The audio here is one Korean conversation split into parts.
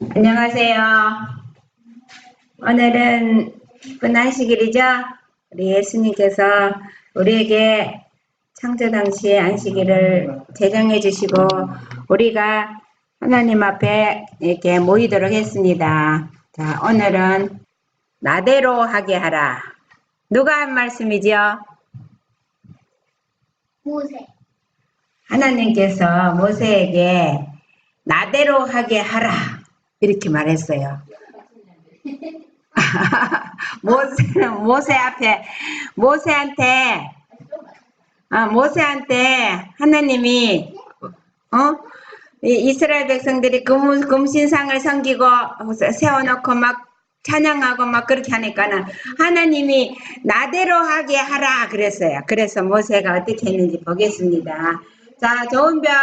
안녕하세요. 오늘은 기쁜 안식일이죠? 우리 예수님께서 우리에게 창조 당시의 안식일을 제정해 주시고 우리가 하나님 앞에 이렇게 모이도록 했습니다. 자, 오늘은 나대로 하게 하라. 누가 한 말씀이죠? 모세. 하나님께서 모세에게 나대로 하게 하라 이렇게 말했어요. 모세한테 하나님이 이스라엘 백성들이 금신상을 섬기고 세워놓고 막 찬양하고 막 그렇게 하니까는 하나님이 나대로 하게 하라 그랬어요. 그래서 모세가 어떻게 했는지 보겠습니다. 자, 좋은 별.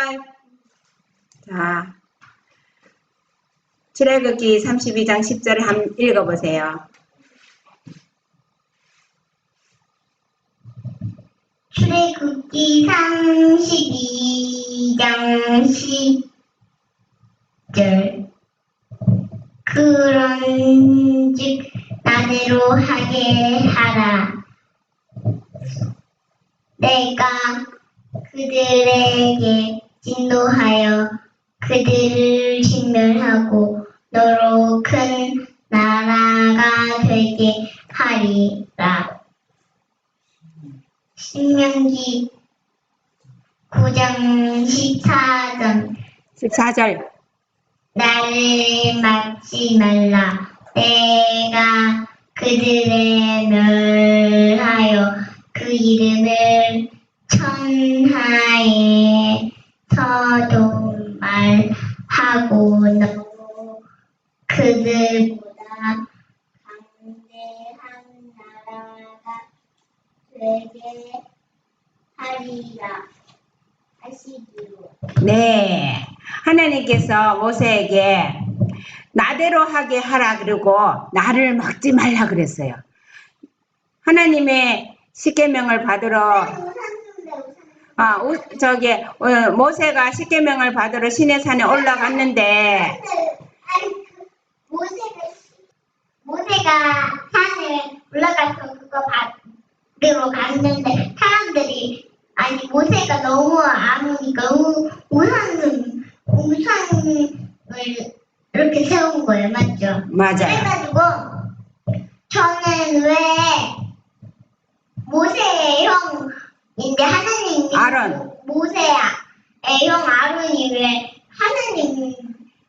자, 출애굽기 32장 10절을 한번 읽어보세요. 출애굽기 32장 10절. 그런즉 나대로 하게 하라. 내가 그들에게 진노하여 그들을 진멸하고 너로 큰 나라가 되게 하리라. 신명기 9장 14절. 나를 막지 말라. 내가 그들을 멸하여 그 이름을 천하에서도 말하고 너로 그들보다 강대한 나라가 되게 하리라 하시기로. 네, 하나님께서 모세에게 나대로 하게 하라 그러고 나를 막지 말라 그랬어요. 하나님의 십계명을 받으러 모세가 십계명을 받으러 시내산에 올라갔는데 모세가 산에 올라가서 그거 받으러 갔는데 사람들이 모세가 너무 아무니까 우상을 이렇게 세운 거예요, 맞죠? 맞아요. 그래가지고 저는 왜 모세의 형인데 하나님이 아론. 모세의 형 아론이 왜 하나님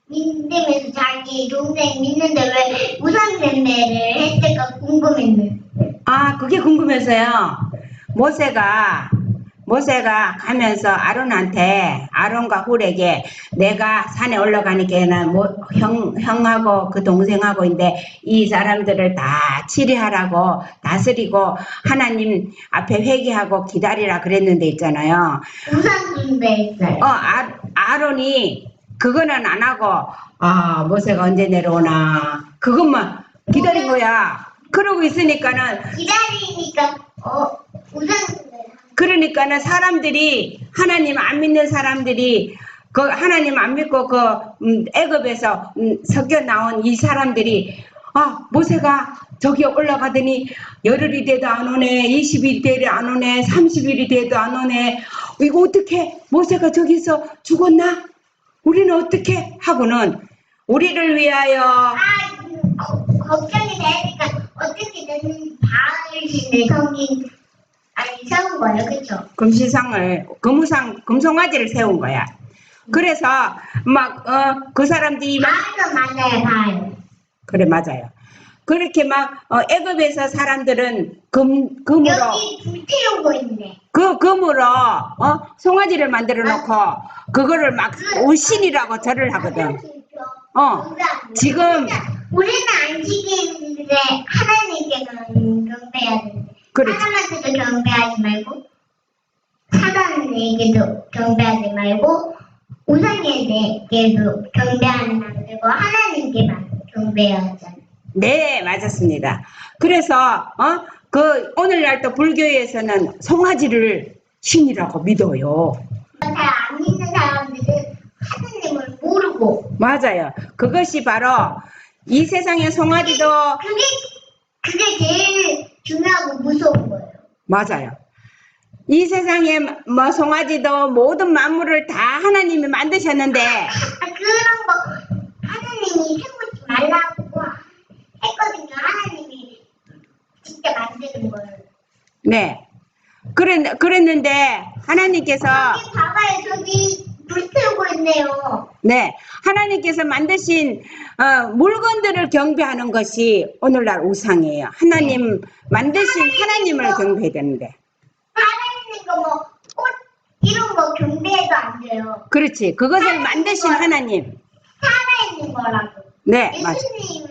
믿으면서 자기 동생 믿는데 왜 우상 숭배를 했을까 궁금했는데. 그게 궁금해서요. 모세가 가면서 아론과 훌에게 내가 산에 올라가니까 형하고 그 동생하고 있는데 이 사람들을 다 치리하라고 다스리고 하나님 앞에 회개하고 기다리라 그랬는데 있잖아요. 우상 숭배했어요. 아론이 그거는 안 하고 모세가 언제 내려오나 그것만 기다린 거야. 그러고 있으니까는 기다리니까 우상 그러니까는 사람들이 하나님 안 믿는 사람들이 그 하나님 안 믿고 애굽에서 섞여 나온 이 사람들이 모세가 저기 올라가더니 열흘이 돼도 안 오네, 20일이 돼도 안 오네, 30일이 돼도 안 오네. 이거 어떻게 모세가 저기서 죽었나? 우리는 어떻게 하고는 우리를 위하여 걱정이 되니까 어떻게든 바알신을 세운 거예요, 그렇죠? 금송아지를 세운 거야. 그래서 그 사람들이 바알은 맞아요, 바알. 그래 맞아요. 그렇게 애굽에서 사람들은 금으로 여기 불 태우고 있네. 그 금으로 송아지를 만들어 놓고 그거를 막 울신이라고 절을 하거든. 지금 우리는 안 지키는데 하나님께서는 경배해야 되는데 사람한테도 경배하지 말고 사단에게도 경배하지 말고 우상에게도 경배하는 안 되고 하나님께만 경배해야 하잖아요. 네, 맞았습니다. 그래서 오늘날 또 불교에서는 송아지를 신이라고 믿어요. 잘 안 믿는 사람들은 하나님을 모르고. 맞아요. 그것이 바로 이 세상의 송아지도 그게 제일 중요하고 무서운 거예요. 맞아요. 이 세상에 뭐 송아지도 모든 만물을 다 하나님이 만드셨는데 그런 거 하나님이 해보지 말라고 했거든요. 하나님이 직접 만드는 걸. 네. 그랬는데 하나님께서 저기 봐봐요. 저기 불 태우고 있네요. 네. 하나님께서 만드신 물건들을 경배하는 것이 오늘날 우상이에요. 하나님 만드신 하나님을 경배해야 되는데. 살아있는 거 뭐 꽃 이런 거 경배해도 안 돼요. 그렇지. 그것을 만드신 하나님. 살아있는 거라고. 네, 맞아. 예수님을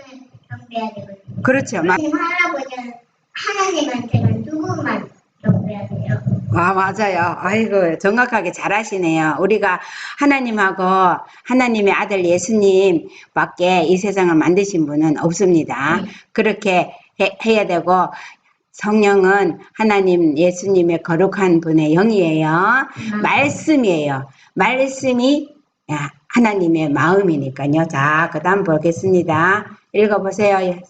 경배해야 되거든요. 그렇죠. 하나님 할아버지는 하나님한테만 누구만 경배해야 돼요. 아, 맞아요. 아이고, 정확하게 잘하시네요. 우리가 하나님하고 하나님의 아들 예수님 밖에 이 세상을 만드신 분은 없습니다. 그렇게 해야 되고, 성령은 하나님 예수님의 거룩한 분의 영이에요. 말씀이에요. 말씀이 하나님의 마음이니까요. 자, 그 다음 보겠습니다. 읽어보세요.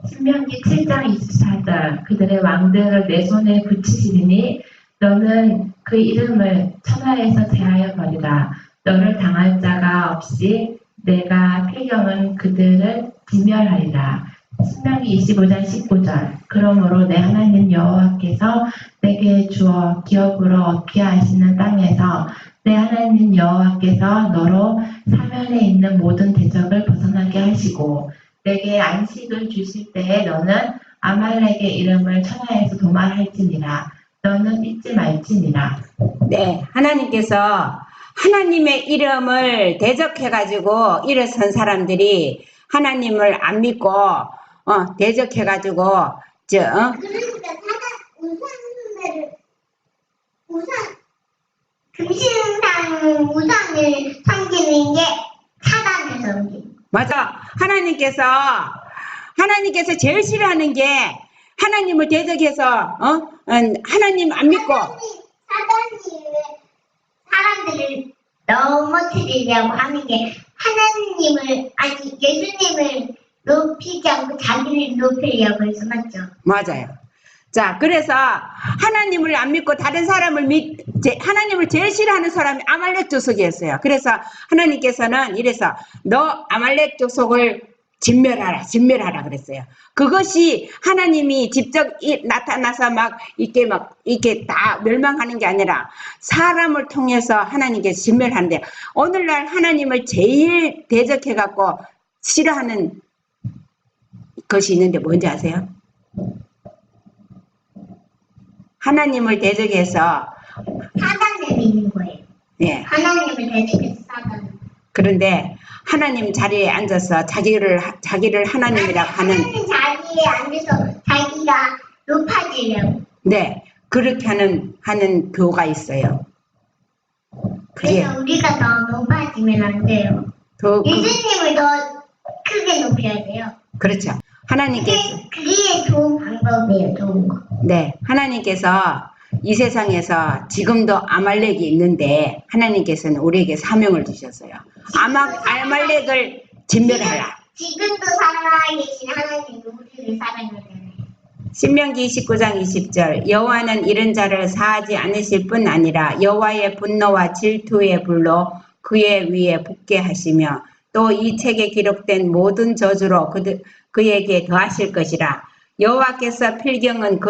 신명기 7장 24절 그들의 왕들을 내 손에 붙이시리니 너는 그 이름을 천하에서 제하여 버리라. 너를 당할 자가 없이 내가 필경은 그들을 진멸하리라. 신명기 25장 19절 그러므로 내 하나님 여호와께서 내게 주어 기업으로 얻게 하시는 땅에서 내 하나님 여호와께서 너로 사면에 있는 모든 대적을 벗어나게 하시고 내게 안식을 주실 때에 너는 아말렉의 이름을 천하에서 도말할지니라. 너는 잊지 말지니라. 네, 하나님께서 하나님의 이름을 대적해가지고 일어선 사람들이 하나님을 안 믿고 대적해가지고 그러니까 금신상 우상을 섬기는 게 사단을 섬기는. 맞아. 하나님께서 제일 싫어하는 게 하나님을 대적해서 하나님 안 믿고 사단이 사람들을 넘어뜨리려고 하는 게 하나님을 아니 예수님을 높이지 않고 자기를 높이려고 해서 맞죠? 맞아요. 자, 그래서 하나님을 안 믿고 다른 사람을 하나님을 제일 싫어하는 사람이 아말렉 족속이었어요. 그래서 하나님께서는 이래서 너 아말렉 족속을 진멸하라 그랬어요. 그것이 하나님이 직접 나타나서 이렇게 다 멸망하는 게 아니라 사람을 통해서 하나님께서 진멸하는데 오늘날 하나님을 제일 대적해갖고 싫어하는 것이 있는데 뭔지 아세요? 하나님을 대적해서 사단을 믿는 거예요. 예. 하나님을 대적해서 사단. 그런데 하나님 자리에 앉아서 자기를 하나님이라고 하는 하나님 자리에 앉아서 자기가 높아지려고. 네, 그렇게 하는 교가 있어요. 그게 그래서 우리가 더 높아지면 안 돼요. 예수님을 더 크게 높여야 돼요. 그렇죠. 하나님께서 그게 좋은 방법이에요. 좋은 거. 네, 하나님께서 이 세상에서 지금도 아말렉이 있는데 하나님께서는 우리에게 사명을 주셨어요. 아말렉을 진멸하라. 지금도 살아계신 하나님이 우리를 사랑하잖아요. 신명기 29장 20절 여호와는 이런 자를 사하지 않으실 뿐 아니라 여호와의 분노와 질투의 불로 그의 위에 붙게 하시며 또 이 책에 기록된 모든 저주로 그에게 더하실 것이라. 여호와께서 필경은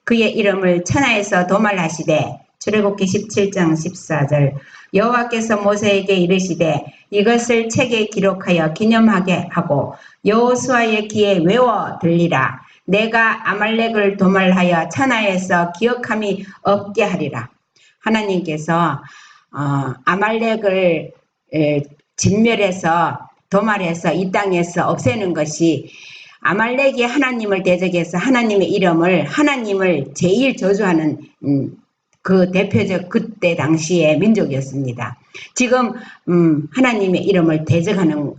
그의 이름을 천하에서 도말하시되 출애굽기 17장 14절 여호와께서 모세에게 이르시되 이것을 책에 기록하여 기념하게 하고 여호수아의 귀에 외워 들리라. 내가 아말렉을 도말하여 천하에서 기억함이 없게 하리라. 하나님께서 아말렉을 진멸해서 도말해서 이 땅에서 없애는 것이 아말렉이 하나님을 대적해서 하나님을 제일 저주하는 그 대표적 그때 당시의 민족이었습니다. 지금 하나님의 이름을 대적하는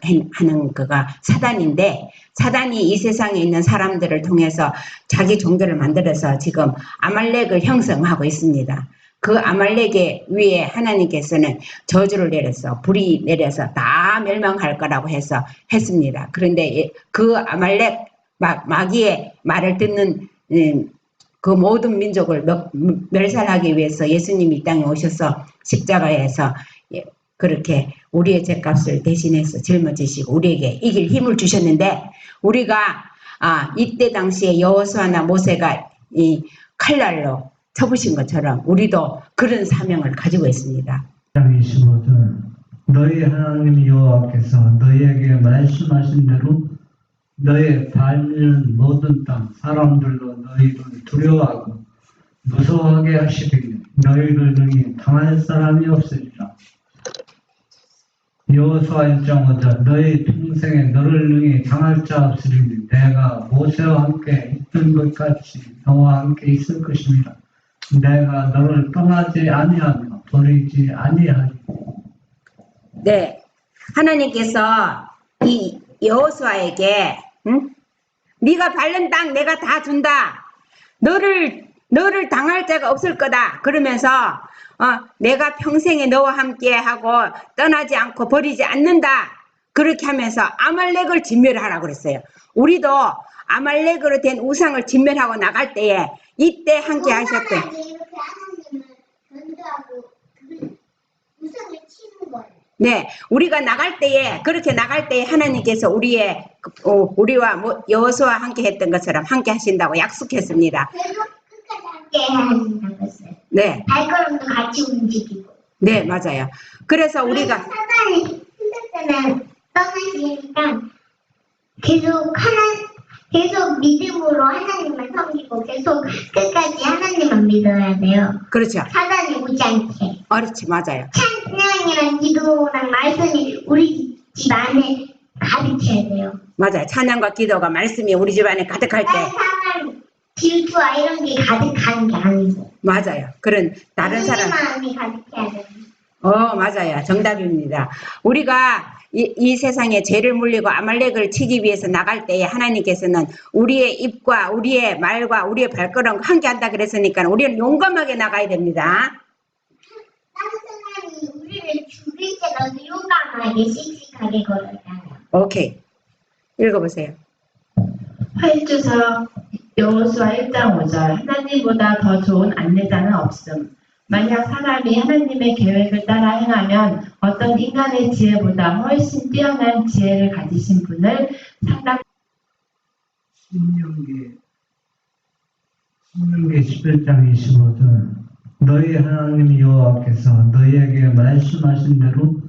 그가 사단인데 사단이 이 세상에 있는 사람들을 통해서 자기 종교를 만들어서 지금 아말렉을 형성하고 있습니다. 그 아말렉의 위에 하나님께서는 저주를 내려서 불이 내려서 다 멸망할 거라고 해서 했습니다. 그런데 그 아말렉 마귀의 말을 듣는 그 모든 민족을 멸살하기 위해서 예수님이 이 땅에 오셔서 십자가에서 그렇게 우리의 죄값을 대신해서 짊어지시고 우리에게 이길 힘을 주셨는데, 우리가 이때 당시에 여호수아나 모세가 이 칼날로 쳐부신 것처럼 우리도 그런 사명을 가지고 있습니다. 25절 너희 하나님 여호와께서 너희에게 말씀하신 대로 너의 발리는 모든 땅 사람들도 너희를 두려워하고 무서워하게 하시되 너희를 능히 당할 사람이 없으리라. 여호수아 1.5절 너희 평생에 너를 능히 당할 자 없으리니 내가 모세와 함께 있던 것 같이 너와 함께 있을 것입니다. 내가 너를 떠나지 아니하며 버리지 아니하리. 네, 하나님께서 이 여호수아에게 네가 밟는 땅 내가 다 준다. 너를 당할 자가 없을 거다. 그러면서 내가 평생에 너와 함께 하고 떠나지 않고 버리지 않는다. 그렇게 하면서 아말렉을 진멸하라고 그랬어요. 우리도 아말렉으로 된 우상을 진멸하고 나갈 때에 이때 함께 하셨던 이렇게 하나님을 견도하고 우상을 치는 거예요. 네, 우리가 나갈 때에 그렇게 나갈 때에 하나님께서 우리와 여호수아와 함께 했던 것처럼 함께 하신다고 약속했습니다. 계속 끝까지 함께 해야 한다고 했어요. 네, 발걸음도 같이 움직이고. 네, 맞아요. 그래서 우리가 사단이 힘들 때는 떠나시니까 계속 믿음으로 하나님을 섬기고 계속 끝까지 하나님만 믿어야 돼요. 그렇죠. 사단이 오지 않게. 그렇지, 맞아요. 찬양이랑 기도랑 말씀이 우리 집 안에 가득해야 돼요. 맞아요. 찬양과 기도가 말씀이 우리 집안에 가득할 때 다른 사람 질투와 이런 게 가득한 게 아니고. 맞아요. 그런 다른 사람 마음이 가득해야 돼요. 맞아요. 정답입니다. 우리가 이 세상에 죄를 물리고 아말렉을 치기 위해서 나갈 때에 하나님께서는 우리의 입과 우리의 말과 우리의 발걸음과 함께 한다 그랬으니까 우리는 용감하게 나가야 됩니다. 다른 사람이 우리를 죽일 때 너도 용감하게 씩씩하게 걸어가요. 오케이. 읽어보세요. 활주서 여호수아 1장 5절 하나님보다 더 좋은 안내자는 없음. 만약 사람이 하나님의 계획을 따라 행하면 어떤 인간의 지혜보다 훨씬 뛰어난 지혜를 가지신 분을 상담. 신명기 11장 25절 너희 하나님 여호와께서 너희에게 말씀하신 대로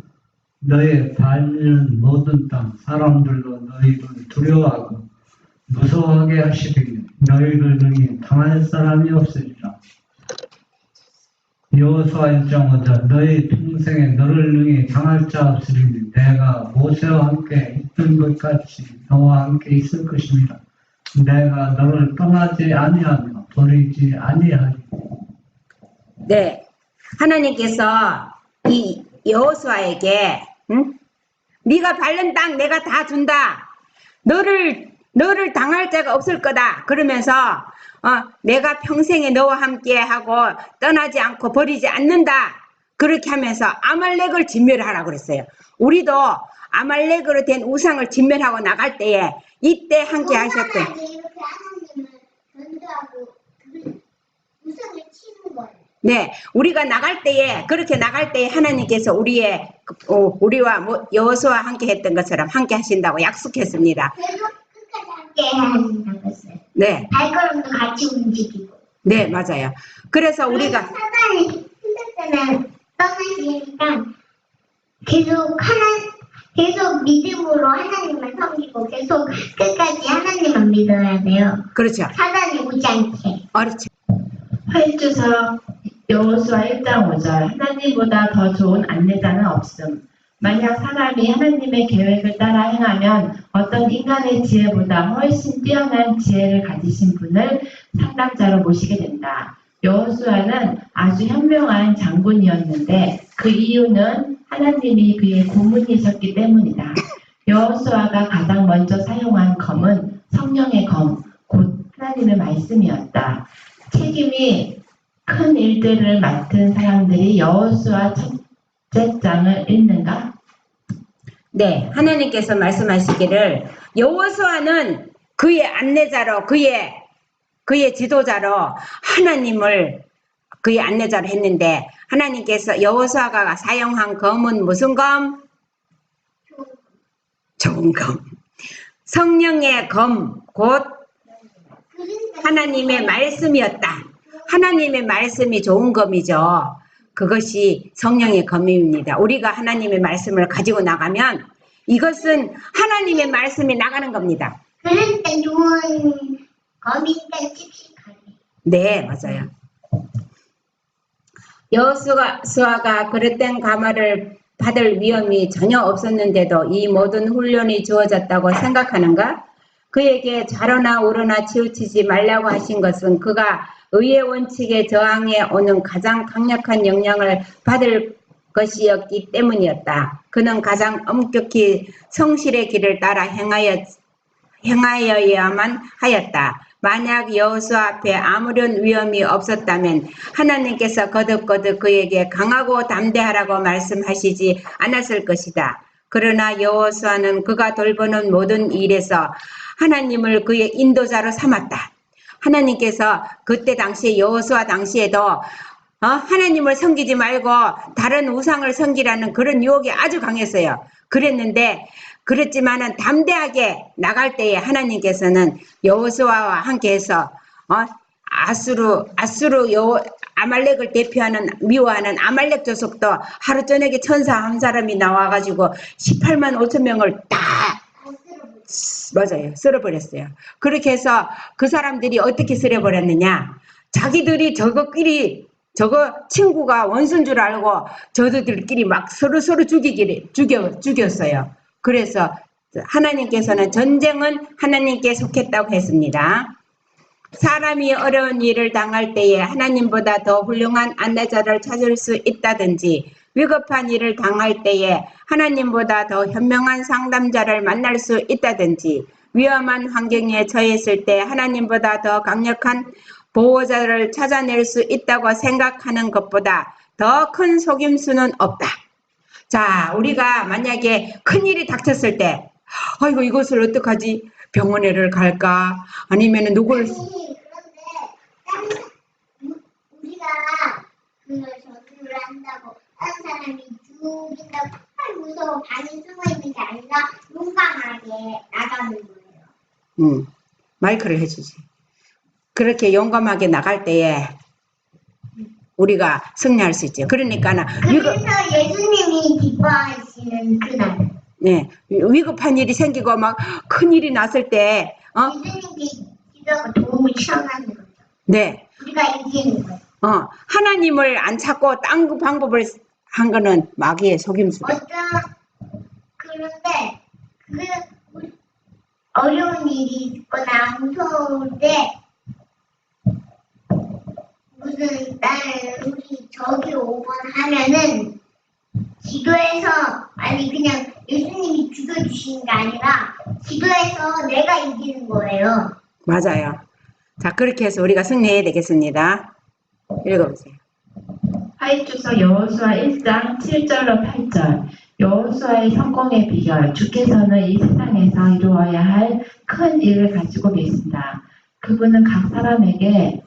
너의 발리는 모든 땅 사람들도 너희를 두려워하고 무서워하게 하시되 너희를 능히 당할 사람이 없으리라. 여호수아 1.5절 너희 평생에 너를 능히 당할 자 없으리니 내가 모세와 함께 있던 것 같이 너와 함께 있을 것입니다. 내가 너를 떠나지 아니하며 버리지 아니하리. 네, 하나님께서 이 여호수아에게 네가 밟는 땅 내가 다 준다. 너를 당할 자가 없을 거다. 그러면서 내가 평생에 너와 함께 하고 떠나지 않고 버리지 않는다. 그렇게 하면서 아말렉을 진멸하라고 그랬어요. 우리도 아말렉으로 된 우상을 진멸하고 나갈 때에 이때 함께 하셨던 이렇게 하나님을 견도하고 우상을 치는 거예요. 네, 우리가 나갈 때에 그렇게 나갈 때에 하나님께서 우리와 여호수아와 함께 했던 것처럼 함께 하신다고 약속했습니다. 계속 끝까지 함께 해야 한다고 했어요. 네, 발걸음도 같이 움직이고. 네, 맞아요. 그래서 우리가 사단이 힘들 때는 떠나시니까 계속 믿음으로 하나님을 섬기고 계속 끝까지 하나님만 믿어야 돼요. 그렇죠. 사단이 오지 않게. 그렇죠. 활주서 여호수아 1장 5절 하나님보다 더 좋은 안내자는 없음. 만약 사람이 하나님의 계획을 따라 행하면 어떤 인간의 지혜보다 훨씬 뛰어난 지혜를 가지신 분을 상담자로 모시게 된다. 여호수아는 아주 현명한 장군이었는데 그 이유는 하나님이 그의 고문이셨기 때문이다. 여호수아가 가장 먼저 사용한 검은 성령의 검, 곧 하나님의 말씀이었다. 책임이 큰 일들을 맡은 사람들이 여호수아 첫째 장을 읽는가? 네, 하나님께서 말씀하시기를 여호수아는 그의 안내자로 그의 지도자로 하나님을 그의 안내자로 했는데 하나님께서 여호수아가 사용한 검은 무슨 검? 좋은 검. 성령의 검, 곧 하나님의 말씀이었다. 하나님의 말씀이 좋은 검이죠. 그것이 성령의 검입니다. 우리가 하나님의 말씀을 가지고 나가면 이것은 하나님의 말씀이 나가는 겁니다. 그럴 땐 좋은 검인데 칙칙하네. 네, 맞아요. 여호수아가 그릇된 가마를 받을 위험이 전혀 없었는데도 이 모든 훈련이 주어졌다고 생각하는가? 그에게 좌로나 우로나 치우치지 말라고 하신 것은 그가 의의 원칙에 저항해 오는 가장 강력한 영향을 받을 것이었기 때문이었다. 그는 가장 엄격히 성실의 길을 따라 행하여야만 하였다. 만약 여호수아 앞에 아무런 위험이 없었다면 하나님께서 거듭거듭 그에게 강하고 담대하라고 말씀하시지 않았을 것이다. 그러나 여호수아는 그가 돌보는 모든 일에서 하나님을 그의 인도자로 삼았다. 하나님께서 그때 당시에 여호수아 당시에도 하나님을 섬기지 말고 다른 우상을 섬기라는 그런 유혹이 아주 강했어요. 그랬지만은 담대하게 나갈 때에 하나님께서는 여호수아와 함께해서 아말렉을 대표하는 미워하는 아말렉 족속도 하루 저녁에 천사 한 사람이 나와가지고 18만 5천 명을 다 맞아요 쓸어버렸어요. 그렇게 해서 그 사람들이 어떻게 쓸어버렸느냐? 자기들이 저거 친구가 원수인 줄 알고 저들끼리 막 서로 죽였어요. 그래서 하나님께서는 전쟁은 하나님께 속했다고 했습니다. 사람이 어려운 일을 당할 때에 하나님보다 더 훌륭한 안내자를 찾을 수 있다든지 위급한 일을 당할 때에 하나님보다 더 현명한 상담자를 만날 수 있다든지 위험한 환경에 처했을 때 하나님보다 더 강력한 보호자를 찾아낼 수 있다고 생각하는 것보다 더 큰 속임수는 없다. 자, 우리가 만약에 큰일이 닥쳤을 때 아이고 이것을 어떡하지? 병원에를 갈까? 아니면 누구를 그런데 우리가 그걸 전투를 한다고 다른 사람이 죽인다고 정말 무서워 방에 숨어 있는 게 아니라 용감하게 나가는 거예요. 마이크를 해주지. 그렇게 용감하게 나갈 때에 우리가 승리할 수 있죠. 그러니까는 그래서 예수님이 기뻐하시는 그날. 네, 위급한 일이 생기고 막 큰일이 났을 때 예수님께 기도하고 도움을 청하는 거죠. 네. 우리가 이기는 거예요. 하나님을 안 찾고 딴 그 방법을 한 거는 마귀의 속임수다. 그런데 어려운 일이 있거나 무서울 때 무슨 우리 저기로 5번 하면은 기도해서 아니 그냥 예수님이 죽여주시는 게 아니라 기도해서 내가 이기는 거예요. 맞아요. 자, 그렇게 해서 우리가 승리해야 되겠습니다. 읽어보세요. 하이주서 여호수아 1장 7절로 8절. 여호수아의 성공의 비결. 주께서는 이 세상에서 이루어야 할 큰 일을 가지고 계신다. 그분은 각 사람에게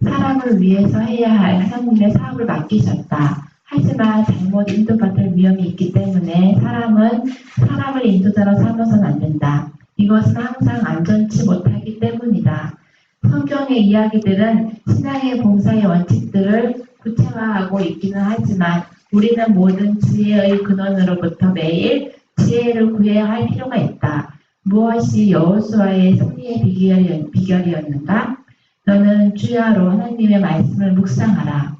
사람을 위해서 해야 할 하나님의 사업을 맡기셨다. 하지만 잘못 인도받을 위험이 있기 때문에 사람은 사람을 인도자로 삼아서는 안 된다. 이것은 항상 안전치 못하기 때문이다. 성경의 이야기들은 신앙의 봉사의 원칙들을 구체화하고 있기는 하지만 우리는 모든 지혜의 근원으로부터 매일 지혜를 구해야 할 필요가 있다. 무엇이 여호수아의 승리의 비결이었는가? 너는 주야로 하나님의 말씀을 묵상하라.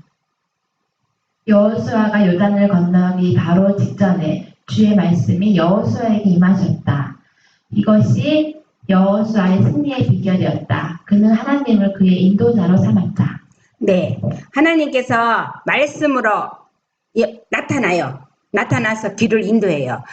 여호수아가 요단을 건너기 바로 직전에 주의 말씀이 여호수아에게 임하셨다. 이것이 여호수아의 승리의 비결이었다. 그는 하나님을 그의 인도자로 삼았다. 네, 하나님께서 말씀으로 나타나요. 나타나서 길을 인도해요.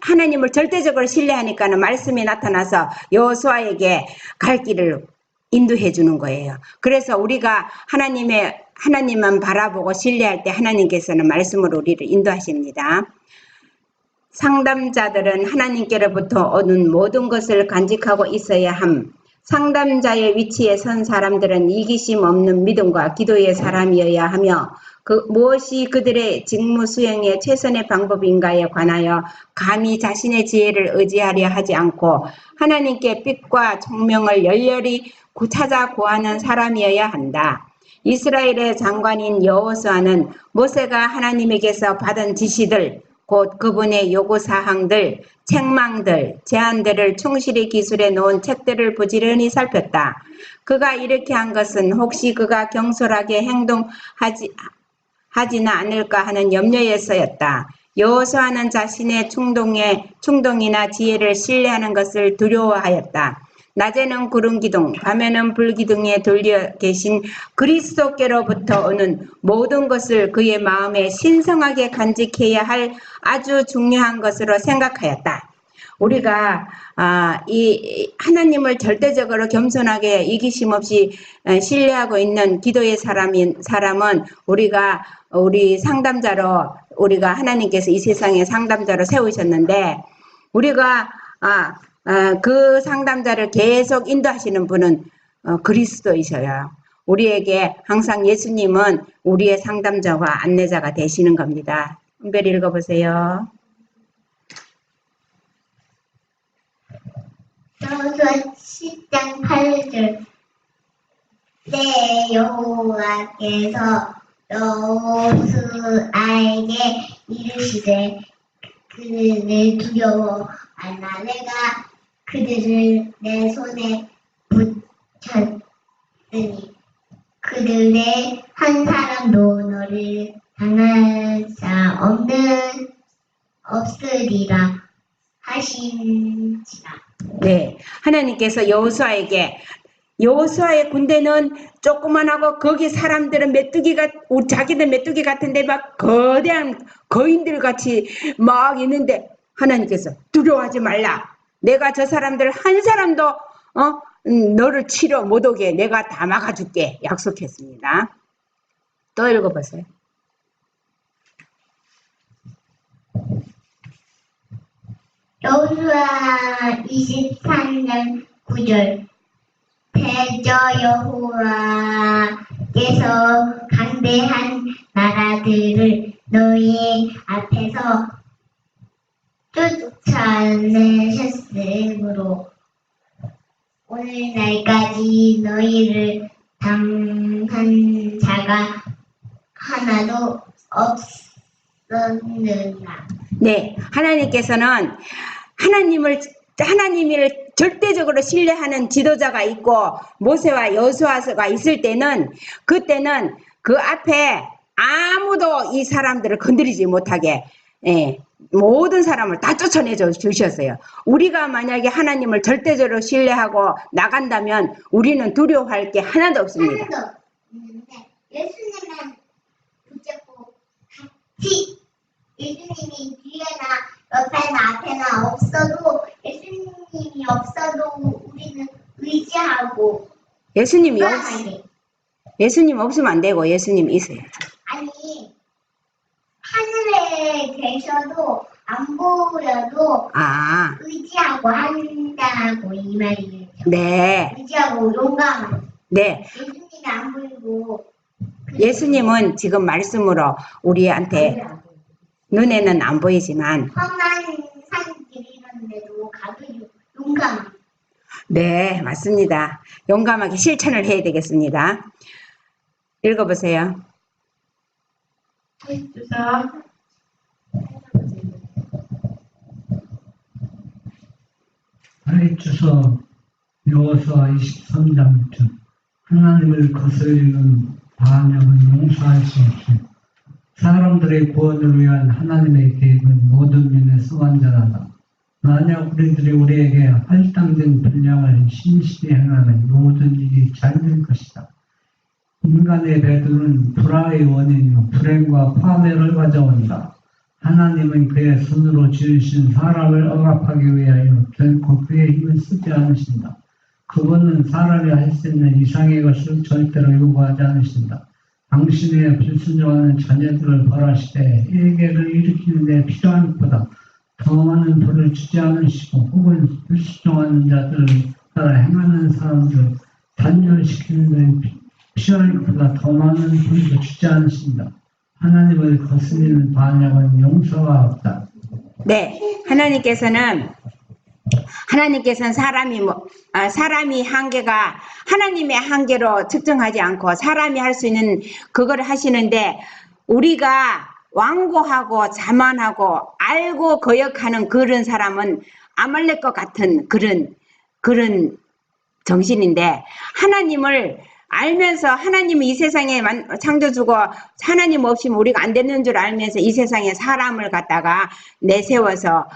하나님을 절대적으로 신뢰하니까는 말씀이 나타나서 여호수아에게 갈 길을 인도해 주는 거예요. 그래서 우리가 하나님만 바라보고 신뢰할 때 하나님께서는 말씀으로 우리를 인도하십니다. 상담자들은 하나님께로부터 얻은 모든 것을 간직하고 있어야 함. 상담자의 위치에 선 사람들은 이기심 없는 믿음과 기도의 사람이어야 하며 무엇이 그들의 직무 수행의 최선의 방법인가에 관하여 감히 자신의 지혜를 의지하려 하지 않고 하나님께 빛과 총명을 열렬히 찾아 구하는 사람이어야 한다. 이스라엘의 장관인 여호수아는 모세가 하나님에게서 받은 지시들, 곧 그분의 요구사항들, 책망들, 제안들을 충실히 기술해 놓은 책들을 부지런히 살폈다. 그가 이렇게 한 것은 혹시 그가 경솔하게 행동하지는 않을까 하는 염려에서였다. 여호수아는 자신의 충동이나 지혜를 신뢰하는 것을 두려워하였다. 낮에는 구름 기둥, 밤에는 불 기둥에 돌려 계신 그리스도께로부터 오는 모든 것을 그의 마음에 신성하게 간직해야 할 아주 중요한 것으로 생각하였다. 우리가 이 하나님을 절대적으로 겸손하게 이기심 없이 신뢰하고 있는 기도의 사람은 우리 상담자로 우리가 하나님께서 이 세상에 상담자로 세우셨는데 우리가 그 상담자를 계속 인도하시는 분은 그리스도이셔요. 우리에게 항상 예수님은 우리의 상담자와 안내자가 되시는 겁니다. 은별이 읽어보세요. 여호수아 10장 8절. 때 여호와께서 여호수아에게 이르시되 그들을 두려워하라. 내가 그들을 내 손에 붙였으니 그들의 한 사람도 너를 당할 자 없으리라 하신지라. 네, 하나님께서 여호수아의 군대는 조그만하고 거기 사람들은 자기들 메뚜기 같은데 막 거대한 거인들 같이 막 있는데 하나님께서 두려워하지 말라. 내가 저 사람들 한 사람도 너를 치러 못 오게 내가 다 막아줄게 약속했습니다. 또 읽어보세요. 여호수아 23장 9절. 대저 여호와께서 강대한 나라들을 너희 앞에서 쫓아내셨으므로 오늘날까지 너희를 당한 자가 하나도 없었느니라. 네, 하나님께서는 하나님을 절대적으로 신뢰하는 지도자가 있고 모세와 여호수아가 있을 때는 그때는 그 앞에 아무도 이 사람들을 건드리지 못하게 모든 사람을 다 쫓아내 주셨어요. 우리가 만약에 하나님을 절대적으로 신뢰하고 나간다면 우리는 두려워할 게 하나도 없습니다. 하나도 없는데 예수님은 붙잡고 같이 예수님이 뒤에나 옆에나 앞에나 없어도 예수님이 없어도 우리는 의지하고 예수님 없으면 안 되고 예수님 있어요. 아니 하늘에 계셔도 안 보여도 의지하고 한다고 이 말이에요. 네. 의지하고 용감. 네. 예수님이 안 보이고 예수님은 지금 말씀으로 우리한테 눈에는 안 보이지만 험한 산길 이런데도 가도 용감. 네, 맞습니다. 용감하게 실천을 해야 되겠습니다. 읽어보세요. 주서 주서 여호수아 23장쯤 하나님을 거스르는 반역은 용서할 수 없습니다. 사람들의 구원을 위한 하나님의 계획은 모든 면에 성한전하다. 만약 우리들이 우리에게 할당된 분량을 신실히 행하면 모든 일이 잘 될 것이다. 인간의 배도는 불화의 원인이요 불행과 파멸을 가져온다. 하나님은 그의 손으로 지으신 사람을 억압하기 위하여 결코 그의 힘을 쓰지 않으신다. 그분은 사람이 할 수 있는 이상의 것을 절대로 요구하지 않으신다. 당신의 불순종하는 자녀들을 벌하시되 일개를 일으키는 데 필요한 것보다 더 많은 벌을 주지 않으시고 혹은 불순종하는 자들을 따라 행하는 사람들을 단절시키는 데 필요한 것보다 더 많은 벌도 주지 않으신다. 하나님을 거스리는 반역은 용서가 없다. 네, 하나님께서는 사람이 한계가 하나님의 한계로 측정하지 않고 사람이 할 수 있는 그걸 하시는데 우리가 완고하고 자만하고 알고 거역하는 그런 사람은 아말렉과 같은 그런 정신인데 하나님을 알면서 하나님이 이 세상에 창조주고 하나님 없이면 우리가 안 되는 줄 알면서 이 세상에 사람을 갖다가 내세워서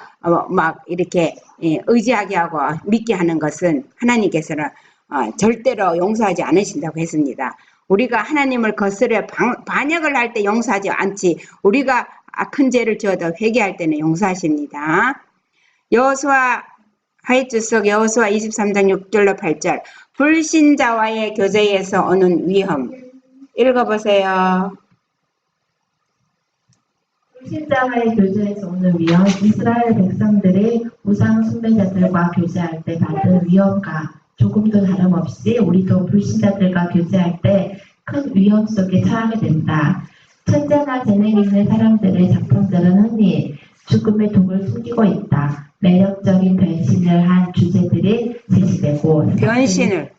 막 이렇게 의지하게 하고 믿게 하는 것은 하나님께서는 절대로 용서하지 않으신다고 했습니다. 우리가 하나님을 거스려 반역을 할 때 용서하지 않지 우리가 큰 죄를 지어도 회개할 때는 용서하십니다. 여호수아 하이주석 여호수아 23장 6절로 8절 불신자와의 교제에서 오는 위험 읽어보세요. 불신자와의 교제에서 오는 위험, 이스라엘 백성들이 우상 숭배자들과 교제할 때 받은 위험과 조금도 다름없이 우리도 불신자들과 교제할 때 큰 위험 속에 처하게 된다. 천재나 재능 있는 사람들의 작품들은 흔히 죽음의 독을 숨기고 있다. 매력적인 변신을 한 주제들이 제시되고 변신을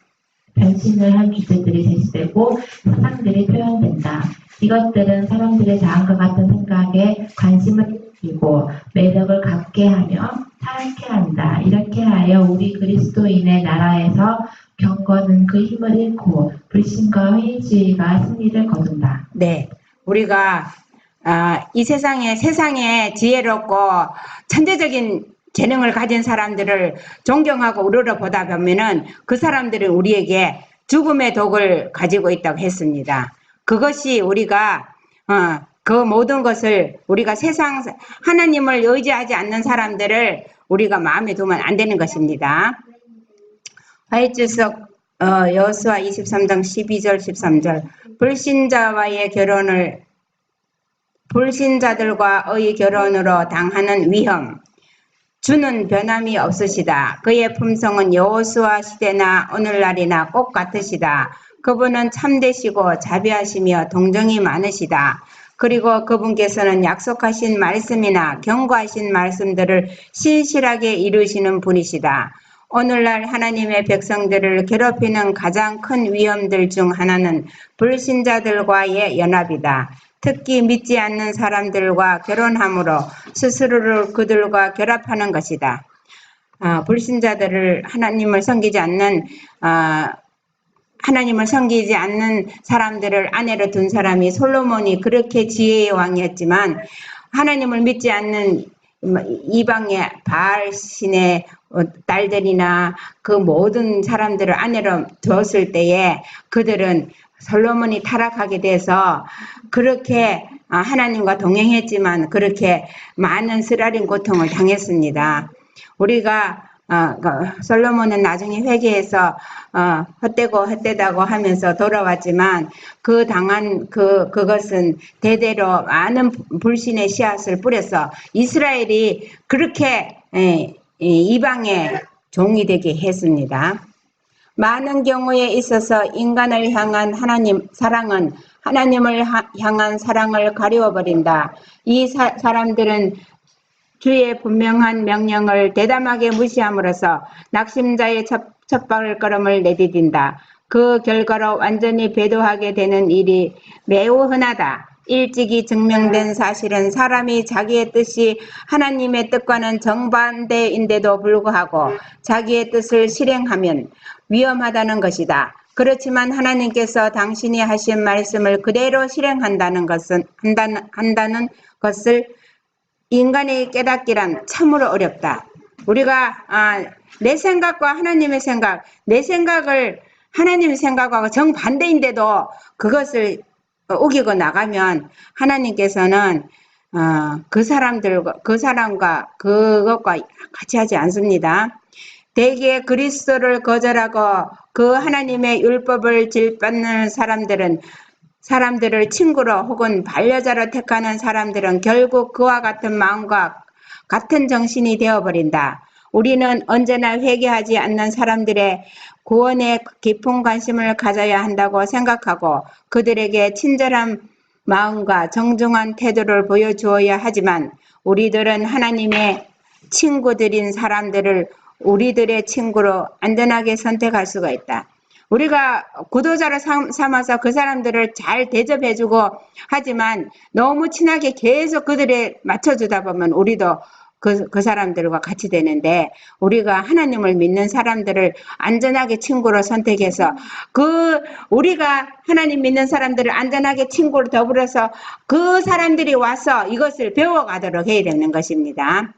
한 주제들이 제시되고 사상들이 표현된다. 이것들은 사람들의 다음과 같은 생각에 관심을 끼고 매력을 갖게 하며 타락케 한다. 이렇게 하여 우리 그리스도인의 나라에서 경건은 그 힘을 잃고 불신과 회의주의가 승리를 거둔다. 네, 우리가 이 세상에 지혜롭고 천재적인 재능을 가진 사람들을 존경하고 우러러보다 보면은 그 사람들은 우리에게 죽음의 독을 가지고 있다고 했습니다. 그것이 우리가 그 모든 것을 우리가 하나님을 의지하지 않는 사람들을 우리가 마음에 두면 안 되는 것입니다. 하이주석 여호수아 23장 12절 13절 불신자들과의 결혼으로 당하는 위험 주는 변함이 없으시다. 그의 품성은 여호수아 시대나 오늘날이나 꼭 같으시다. 그분은 참되시고 자비하시며 동정이 많으시다. 그리고 그분께서는 약속하신 말씀이나 경고하신 말씀들을 신실하게 이루시는 분이시다. 오늘날 하나님의 백성들을 괴롭히는 가장 큰 위험들 중 하나는 불신자들과의 연합이다. 특히 믿지 않는 사람들과 결혼함으로 스스로를 그들과 결합하는 것이다. 불신자들을 하나님을 섬기지 않는 사람들을 아내로 둔 사람이 솔로몬이 그렇게 지혜의 왕이었지만 하나님을 믿지 않는 이방의 바알 신의 딸들이나 그 모든 사람들을 아내로 두었을 때에 그들은 솔로몬이 타락하게 돼서 그렇게 하나님과 동행했지만 그렇게 많은 쓰라린 고통을 당했습니다. 우리가 솔로몬은 나중에 회개해서 헛되다고 하면서 돌아왔지만 그 당한 그것은 대대로 많은 불신의 씨앗을 뿌려서 이스라엘이 그렇게 이방의 종이 되게 했습니다. 많은 경우에 있어서 인간을 향한 사랑은 하나님을 향한 사랑을 가리워버린다. 이 사람들은 주의 분명한 명령을 대담하게 무시함으로써 낙심자의 첫발걸음을 내디딘다. 그 결과로 완전히 배도하게 되는 일이 매우 흔하다. 일찍이 증명된 사실은 사람이 자기의 뜻이 하나님의 뜻과는 정반대인데도 불구하고 자기의 뜻을 실행하면 위험하다는 것이다. 그렇지만 하나님께서 당신이 하신 말씀을 그대로 실행한다는 것을 인간이 깨닫기란 참으로 어렵다. 우리가 내 생각과 하나님의 생각, 내 생각을 하나님의 생각하고 정반대인데도 그것을 우기고 나가면 하나님께서는 그 사람과 그것과 같이 하지 않습니다. 대개 그리스도를 거절하고 그 하나님의 율법을 질받는 사람들을 친구로 혹은 반려자로 택하는 사람들은 결국 그와 같은 마음과 같은 정신이 되어버린다. 우리는 언제나 회개하지 않는 사람들의 구원에 깊은 관심을 가져야 한다고 생각하고 그들에게 친절한 마음과 정중한 태도를 보여주어야 하지만 우리들은 하나님의 친구들인 사람들을 우리들의 친구로 안전하게 선택할 수가 있다. 우리가 구도자로 삼아서 그 사람들을 잘 대접해주고 하지만 너무 친하게 계속 그들에 맞춰주다 보면 우리도 그 사람들과 같이 되는데 우리가 하나님을 믿는 사람들을 안전하게 친구로 선택해서 우리가 하나님 믿는 사람들을 안전하게 친구로 더불어서 그 사람들이 와서 이것을 배워가도록 해야 되는 것입니다.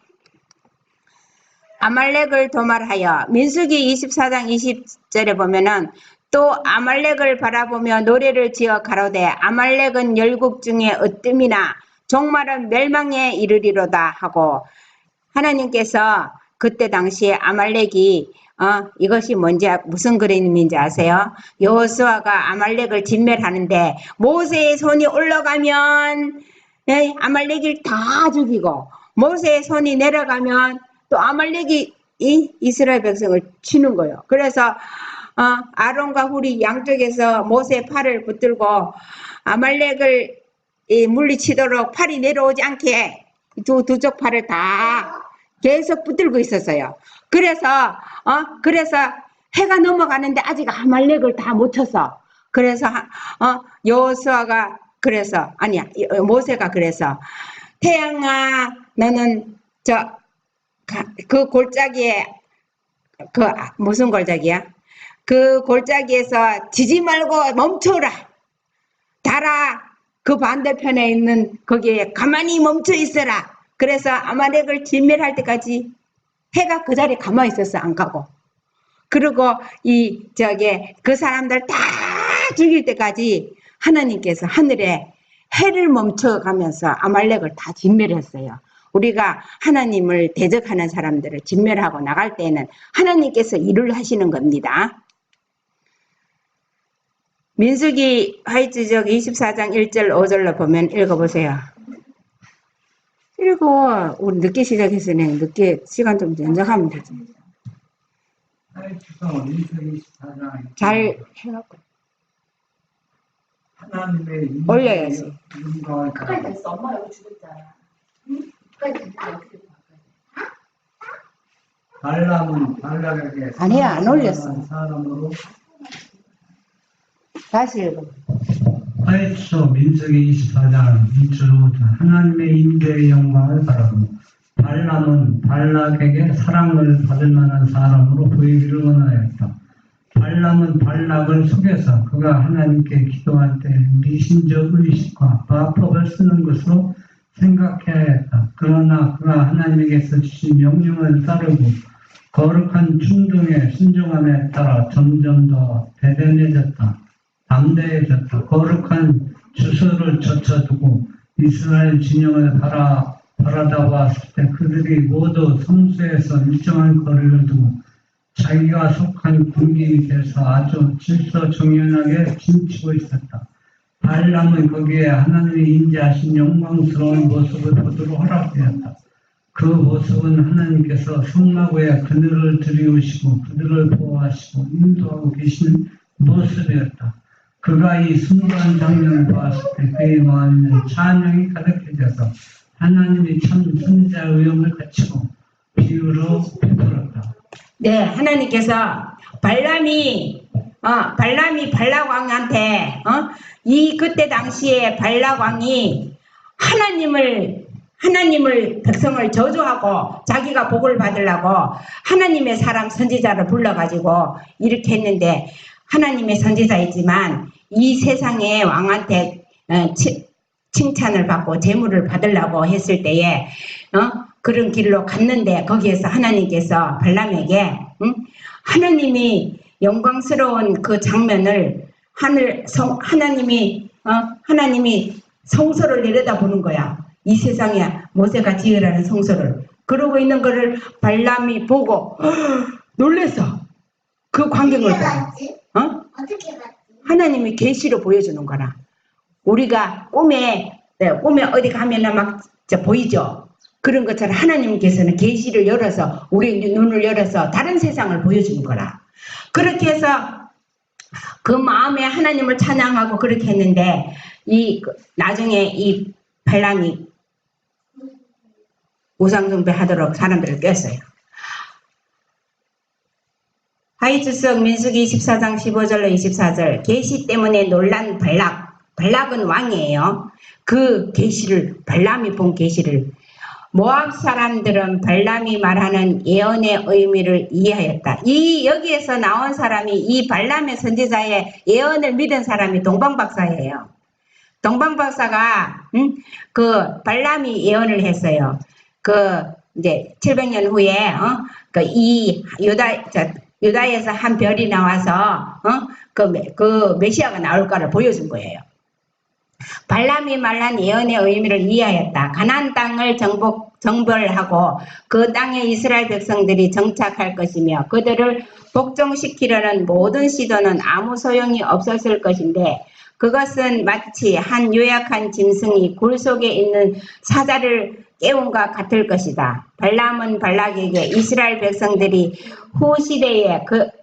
아말렉을 도말하여 민수기 24장 20절에 보면은 또 아말렉을 바라보며 노래를 지어 가로되 아말렉은 열국 중에 으뜸이나 종말은 멸망에 이르리로다 하고 하나님께서 그때 당시에 아말렉이 이것이 무슨 그림인지 아세요? 여호수아가 아말렉을 진멸하는데 모세의 손이 올라가면 아말렉을 다 죽이고 모세의 손이 내려가면 또 아말렉이 이스라엘 백성을 치는 거예요. 그래서 아론과 훌이 양쪽에서 모세의 팔을 붙들고 아말렉을 물리치도록 팔이 내려오지 않게 두 쪽 팔을 다 계속 붙들고 있었어요. 그래서 해가 넘어가는데 아직 아말렉을 다 못 쳤어. 그래서 여호수아가 모세가 그래서 태양아 너는 그 골짜기에 무슨 골짜기야? 그 골짜기에서 지지 말고 멈춰라. 달아 그 반대편에 있는 거기에 가만히 멈춰 있어라. 그래서 아말렉을 진멸할 때까지 해가 그 자리에 가만히 있었어. 안 가고. 그리고 그 사람들 다 죽일 때까지 하나님께서 하늘에 해를 멈춰가면서 아말렉을 다 진멸했어요. 우리가 하나님을 대적하는 사람들을 진멸하고 나갈 때는 하나님께서 일을 하시는 겁니다. 민수기 화이트적 24장 1절 5절로 보면 읽어보세요. 읽어. 우리 늦게 시작했으니 늦게 시간 좀 연장하면 되지. 잘 해갖고 하나님의 올려야지. 끝까지 됐어. 엄마 여기 죽었잖아. 끝까지 됐어. 어떻게 발람은 발락에게 아니야, 안 올렸어. 사람으로 다시 읽어. 화이트서 민수기 24장 2절 5절 하나님의 임재의 영광을 바라고 발람은 발락에게 사랑을 받을 만한 사람으로 보이기를 원하였다. 발람은 발락을 속여서 그가 하나님께 기도할 때 미신적 의식과 마법을 쓰는 것으로 생각해야 했다. 그러나 그가 하나님께서 주신 명령을 따르고 거룩한 충동에 순종함에 따라 점점 더 대단해졌다. 담대해졌다. 거룩한 주소를 젖혀두고 이스라엘 진영을 바라다봤을 때 그들이 모두 성소에서 일정한 거리를 두고 자기가 속한 군기 밑에서 아주 질서정연하게 춤추고 있었다. 발람은 거기에 하나님의 임재하신 영광스러운 모습을 보도록 허락되었다. 그 모습은 하나님께서 성막에 그늘을 들이우시고 그들을 보호하시고 인도하고 계시는 모습이었다. 그가 이 순수한 장면을 보았을 때 그의 마음에는 찬양이 가득해져서 하나님이 참 선지자의 의용을 갖추고 비유로 베풀었다. 네, 하나님께서 발람이 발락 왕한테 그때 당시에 발락 왕이 하나님을 백성을 저주하고 자기가 복을 받으려고 하나님의 사람 선지자를 불러가지고 이렇게 했는데 하나님의 선지자이지만 이 세상의 왕한테 칭찬을 받고 재물을 받으려고 했을 때에 그런 길로 갔는데 거기에서 하나님께서 발람에게 하나님이 영광스러운 그 장면을 하나님이 성소를 내려다보는 거야. 이 세상에 모세가 지으라는 성소를. 그러고 있는 거를 발람이 보고 놀래서 그 광경을 어떻게 보고 봤지? 어? 어떻게 봤지? 하나님이 계시로 보여주는 거라. 우리가 꿈에 어디 가면은 막 보이죠. 그런 것처럼 하나님께서는 계시를 열어서 우리 눈을 열어서 다른 세상을 보여주는 거라. 그렇게 해서 그 마음에 하나님을 찬양하고 그렇게 했는데 나중에 이 발람이 우상숭배 하도록 사람들을 꼈어요. 하이주석 민수기 14장 15절로 24절 계시 때문에 놀란 발락은 왕이에요. 그 계시를 발람이 본 계시를 모압 사람들은 발람이 말하는 예언의 의미를 이해하였다. 여기에서 나온 사람이 이 발람의 선지자의 예언을 믿은 사람이 동방박사예요. 동방박사가 그 발람이 예언을 했어요. 이제 700년 후에 이 유다에서 한 별이 나와서 그 메시아가 나올까를 보여준 거예요. 발람이 말한 예언의 의미를 이해하였다. 가나안 땅을 정벌하고 그 땅에 이스라엘 백성들이 정착할 것이며 그들을 복종시키려는 모든 시도는 아무 소용이 없었을 것인데 그것은 마치 한 요약한 짐승이 굴 속에 있는 사자를 깨움과 같을 것이다. 발람은 발락에게 이스라엘 백성들이 후 시대에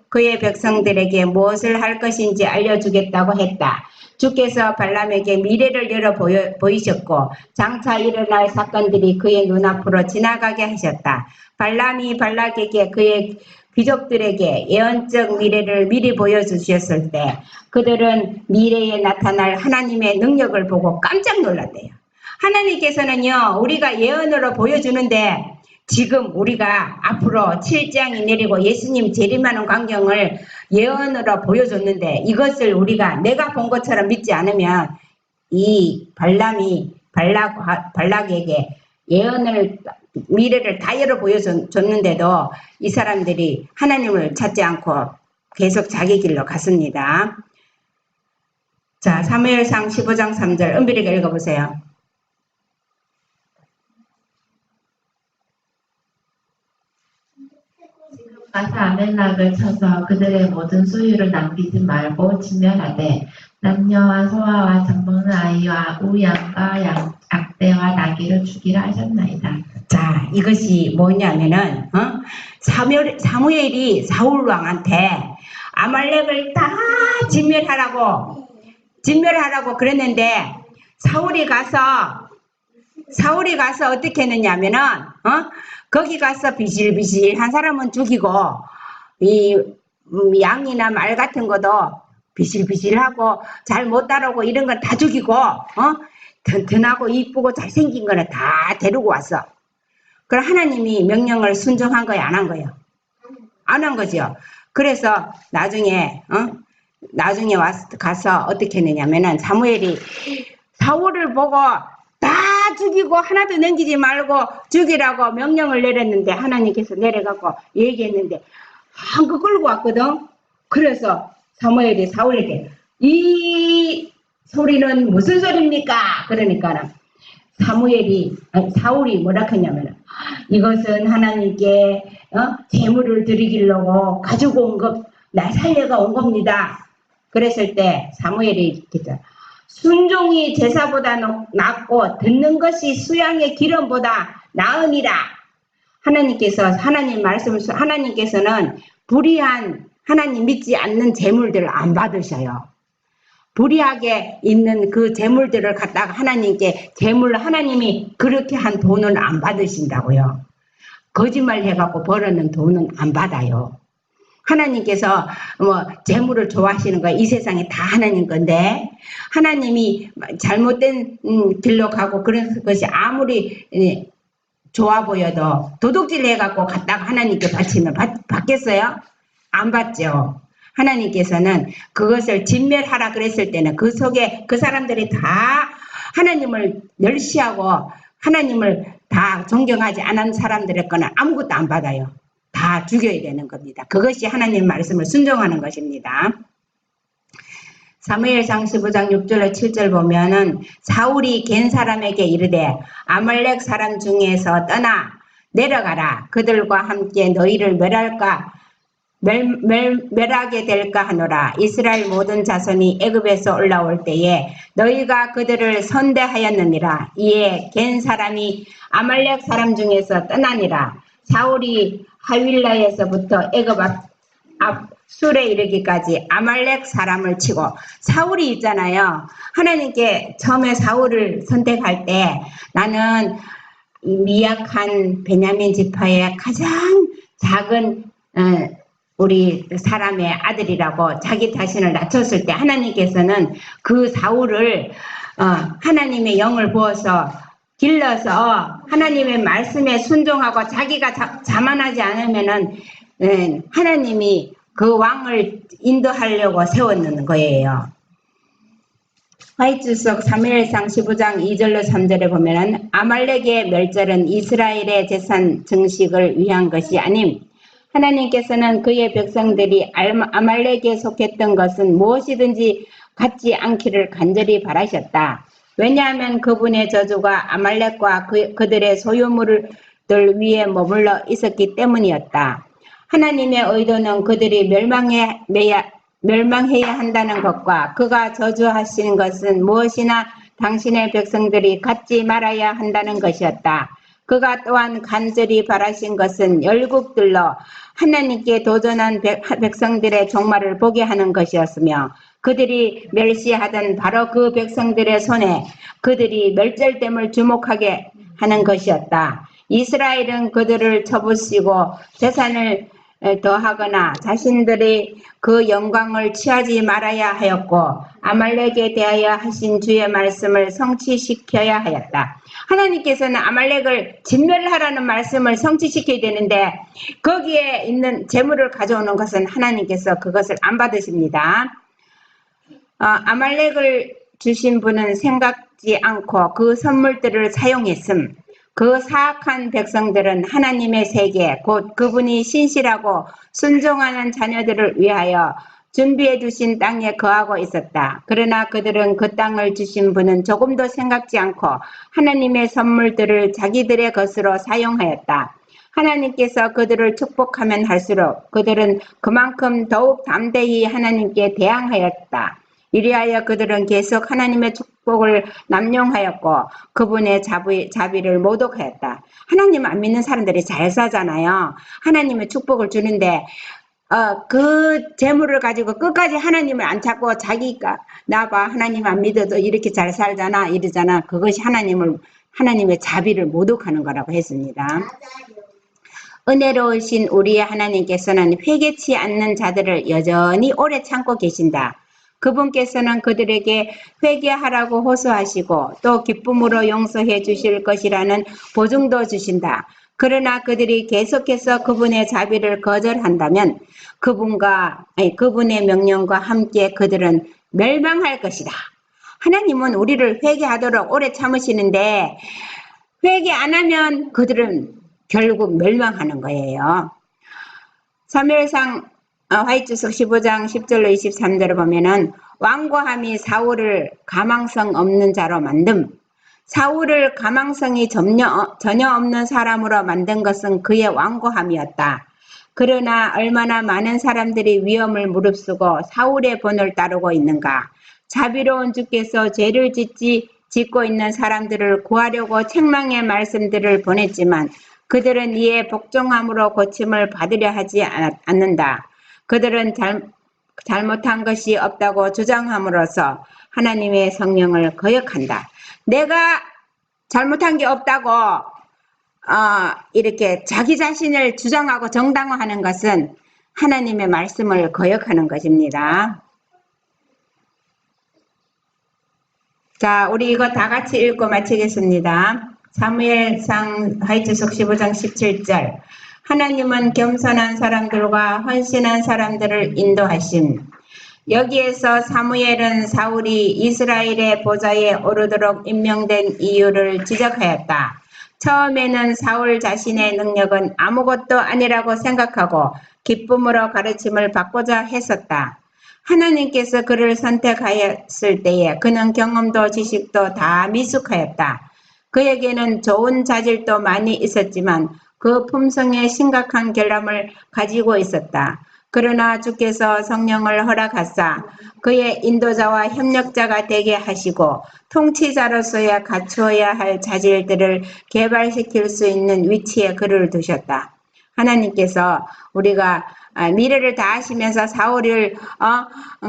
그의 백성들에게 무엇을 할 것인지 알려주겠다고 했다. 주께서 발람에게 미래를 열어 보이셨고 장차 일어날 사건들이 그의 눈앞으로 지나가게 하셨다. 발람이 발락에게 그의 귀족들에게 예언적 미래를 미리 보여주셨을 때 그들은 미래에 나타날 하나님의 능력을 보고 깜짝 놀랐대요. 하나님께서는요 우리가 예언으로 보여주는데 지금 우리가 앞으로 7장이 내리고 예수님 재림하는 광경을 예언으로 보여줬는데 이것을 우리가 내가 본 것처럼 믿지 않으면 이 발람이 발락에게 예언을 미래를 다 열어 보여줬는데도 이 사람들이 하나님을 찾지 않고 계속 자기 길로 갔습니다. 자, 사무엘상 15장 3절 은비리가 읽어보세요. 가서 아멜락을 쳐서 그들의 모든 소유를 남기지 말고 진멸하되 남녀와 소아와 젖먹는 아이와 우양과 악대와 나귀를 죽이라 하셨나이다. 자, 이것이 뭐냐면은 사무엘이 사울 왕한테 아말렉을 다 진멸하라고 그랬는데 사울이 가서 어떻게 했느냐면은 거기 가서 비실비실 한 사람은 죽이고 이 양이나 말 같은 것도 비실비실하고 잘 못 따르고 이런 건 다 죽이고 튼튼하고 이쁘고 잘생긴 거는 다 데리고 왔어. 그럼 하나님이 명령을 순종한 거야, 안 한 거예요? 안 한 거죠. 그래서 나중에 가서 어떻게 했느냐면은 사무엘이 사울을 보고 다 죽이고 하나도 남기지 말고 죽이라고 명령을 내렸는데 하나님께서 내려가고 얘기했는데 한껏 끌고 왔거든. 그래서 사무엘이 사울에게 이 소리는 무슨 소리입니까? 그러니까 사울이 뭐라 했냐면 이것은 하나님께 제물을 드리기려고 가지고 온 것, 날 살려가 온 겁니다. 그랬을 때 사무엘이 이렇게 순종이 제사보다 낫고 듣는 것이 수양의 기름보다 나으니라. 하나님께서는 불의한 하나님 믿지 않는 제물들을 안 받으셔요. 불의하게 있는 그 제물들을 갖다가 하나님께 하나님이 그렇게 한 돈은 안 받으신다고요. 거짓말 해갖고 벌어는 돈은 안 받아요. 하나님께서 재물을 좋아하시는 거야. 이 세상에 다 하나님 건데 하나님이 잘못된 길로 가고 그런 것이 아무리 좋아 보여도 도둑질 해갖고 갖다가 하나님께 바치면 받겠어요? 안 받죠. 하나님께서는 그것을 진멸하라 그랬을 때는 그 속에 그 사람들이 다 하나님을 멸시하고 하나님을 다 존경하지 않은 사람들의 거는 아무것도 안 받아요. 다 죽여야 되는 겁니다. 그것이 하나님 말씀을 순종하는 것입니다. 사무엘상 15장 6절로 7절 보면은 사울이 겐 사람에게 이르되 아말렉 사람 중에서 떠나 내려가라. 그들과 함께 너희를 멸할까 멸하게 될까 하노라. 이스라엘 모든 자손이 애굽에서 올라올 때에 너희가 그들을 선대하였느니라. 이에 겐 사람이 아말렉 사람 중에서 떠나니라. 사울이 하윌라에서부터 애굽 앞 술에 이르기까지 아말렉 사람을 치고, 사울이 있잖아요. 하나님께 처음에 사울을 선택할 때 나는 미약한 베냐민 지파의 가장 작은 우리 사람의 아들이라고 자기 자신을 낮췄을 때 하나님께서는 그 사울을 하나님의 영을 부어서 길러서 하나님의 말씀에 순종하고 자기가 자만하지 않으면은 하나님이 그 왕을 인도하려고 세웠는 거예요. 화이트석 3일상 15장 2절로 3절에 보면은 아말렉의 멸절은 이스라엘의 재산 증식을 위한 것이 아님, 하나님께서는 그의 백성들이 아말렉에 속했던 것은 무엇이든지 갖지 않기를 간절히 바라셨다. 왜냐하면 그분의 저주가 아말렉과 그들의 소유물들 위에 머물러 있었기 때문이었다. 하나님의 의도는 그들이 멸망해야 한다는 것과 그가 저주하시는 것은 무엇이나 당신의 백성들이 갖지 말아야 한다는 것이었다. 그가 또한 간절히 바라신 것은 열국들로 하나님께 도전한 백성들의 종말을 보게 하는 것이었으며, 그들이 멸시하던 바로 그 백성들의 손에 그들이 멸절됨을 주목하게 하는 것이었다. 이스라엘은 그들을 쳐부시고 재산을 더하거나 자신들이 그 영광을 취하지 말아야 하였고, 아말렉에 대하여 하신 주의 말씀을 성취시켜야 하였다. 하나님께서는 아말렉을 진멸하라는 말씀을 성취시켜야 되는데 거기에 있는 재물을 가져오는 것은 하나님께서 그것을 안 받으십니다. 아말렉을 주신 분은 생각지 않고 그 선물들을 사용했음. 그 사악한 백성들은 하나님의 세계, 곧 그분이 신실하고 순종하는 자녀들을 위하여 준비해 두신 땅에 거하고 있었다. 그러나 그들은 그 땅을 주신 분은 조금도 생각지 않고 하나님의 선물들을 자기들의 것으로 사용하였다. 하나님께서 그들을 축복하면 할수록 그들은 그만큼 더욱 담대히 하나님께 대항하였다. 이리하여 그들은 계속 하나님의 축복을 남용하였고 그분의 자비를 모독하였다. 하나님 안 믿는 사람들이 잘 사잖아요. 하나님의 축복을 주는데 그 재물을 가지고 끝까지 하나님을 안 찾고 자기가 나봐 하나님 안 믿어도 이렇게 잘 살잖아 이러잖아. 그것이 하나님의 자비를 모독하는 거라고 했습니다. 은혜로우신 우리의 하나님께서는 회개치 않는 자들을 여전히 오래 참고 계신다. 그분께서는 그들에게 회개하라고 호소하시고 또 기쁨으로 용서해 주실 것이라는 보증도 주신다. 그러나 그들이 계속해서 그분의 자비를 거절한다면 그분의 명령과 함께 그들은 멸망할 것이다. 하나님은 우리를 회개하도록 오래 참으시는데 회개 안 하면 그들은 결국 멸망하는 거예요. 사무엘상 화이트석 15장 10절로 23절을 보면은 완고함이 사울을 가망성 없는 자로 만듦. 사울을 가망성이 전혀 없는 사람으로 만든 것은 그의 완고함이었다. 그러나 얼마나 많은 사람들이 위험을 무릅쓰고 사울의 본을 따르고 있는가. 자비로운 주께서 죄를 짓고 있는 사람들을 구하려고 책망의 말씀들을 보냈지만 그들은 이에 복종함으로 고침을 받으려 하지 않는다. 그들은 잘못한 것이 없다고 주장함으로써 하나님의 성령을 거역한다. 내가 잘못한 게 없다고 이렇게 자기 자신을 주장하고 정당화하는 것은 하나님의 말씀을 거역하는 것입니다. 자, 우리 이거 다 같이 읽고 마치겠습니다. 사무엘상 화이트석 15장 17절. 하나님은 겸손한 사람들과 헌신한 사람들을 인도하심. 여기에서 사무엘은 사울이 이스라엘의 보좌에 오르도록 임명된 이유를 지적하였다. 처음에는 사울 자신의 능력은 아무것도 아니라고 생각하고 기쁨으로 가르침을 받고자 했었다. 하나님께서 그를 선택하였을 때에 그는 경험도 지식도 다 미숙하였다. 그에게는 좋은 자질도 많이 있었지만 그 품성에 심각한 결함을 가지고 있었다. 그러나 주께서 성령을 허락하사 그의 인도자와 협력자가 되게 하시고 통치자로서야 갖추어야 할 자질들을 개발시킬 수 있는 위치에 그를 두셨다. 하나님께서 우리가 미래를 다 아시면서 사울을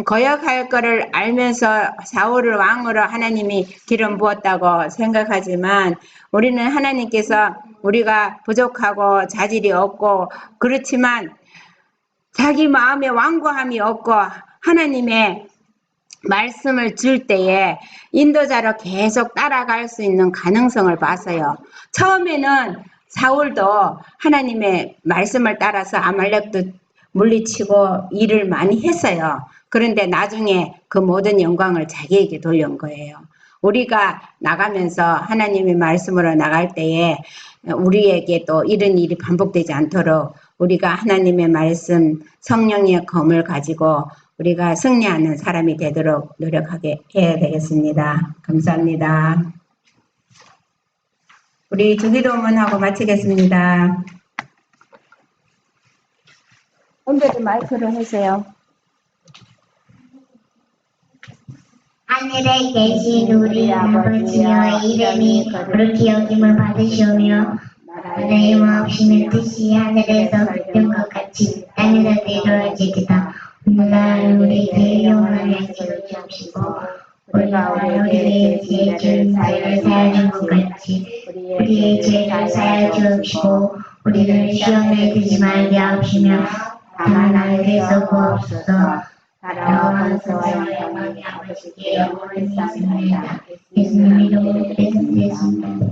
거역할 거를 알면서 사울을 왕으로 하나님이 기름 부었다고 생각하지만 우리는 하나님께서 우리가 부족하고 자질이 없고 그렇지만 자기 마음에 완고함이 없고 하나님의 말씀을 줄 때에 인도자로 계속 따라갈 수 있는 가능성을 봤어요. 처음에는 사울도 하나님의 말씀을 따라서 아말렉도 물리치고 일을 많이 했어요. 그런데 나중에 그 모든 영광을 자기에게 돌려온 거예요. 우리가 나가면서 하나님의 말씀으로 나갈 때에 우리에게 또 이런 일이 반복되지 않도록 우리가 하나님의 말씀, 성령의 검을 가지고 우리가 승리하는 사람이 되도록 노력하게 해야 되겠습니다. 감사합니다. 우리 주기도문하고 마치겠습니다. 언제든 마이크를 해주세요. 하늘에 계신 우리 아버지여 이름이 거룩히 여김을 받으시오며 나라의 마옵시는 뜻이 하늘에서 그런 것 같이 땅에서 이루어지리다. 오늘날 우리에게 일용할 양식을 주옵시고 우리가 우리의 죄 지은 자를 사하는 것 같이 우리의 죄를 사하여 주옵시고 우리를 시험에 들지 말게 하옵시며 다만 하늘에서 구하옵소서. 나라와 권세와 영광이 아버지께 영원히 있습니다. 예수님 이름으로 기도드렸습니다.